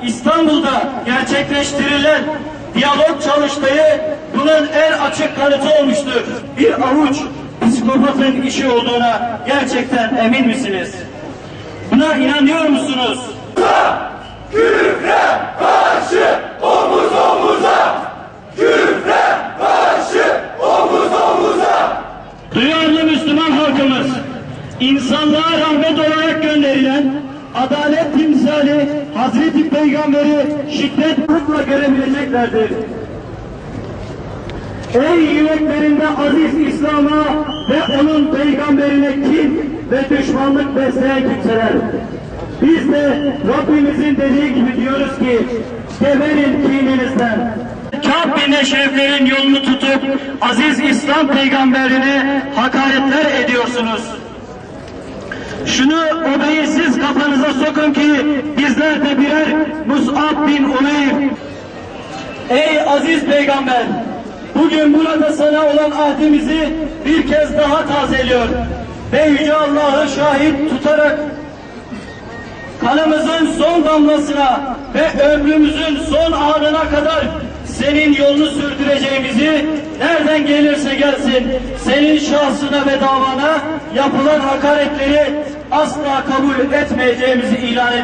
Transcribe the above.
İstanbul'da gerçekleştirilen diyalog çalıştayı bunun en açık kanıtı olmuştur. Bir avuç psikopatın işi olduğuna gerçekten emin misiniz? Buna inanıyor musunuz? Küfre karşı omuz omuza! Küfre karşı omuz omuza! Duyarlı Müslüman halkımız, insanlığa rahmet olarak gönderilen adalet timsali Hazreti Peygamber'i şiddetle görebileceklerdir. Ey yüreklerinde aziz İslam'a ve onun peygamberine kin ve düşmanlık besleyen kimseler! Biz de Rabbimizin dediği gibi diyoruz ki, geberin kininizden. Kâb bin Eşreflerin yolunu tutup aziz İslam peygamberine hakaretler ediyorsunuz. Şunu o beyinsiz kafanıza sokun ki bizler de birer Mus'ab bin Umeyr. Ey aziz peygamber! Bugün burada sana olan ahdimizi bir kez daha tazeliyor ve Yüce Allah'ı şahit tutarak kanımızın son damlasına ve ömrümüzün son anına kadar senin yolunu sürdüreceğimizi, nereden gelirse gelsin senin şahsına ve davana yapılan hakaretleri asla kabul etmeyeceğimizi ilan ediyoruz.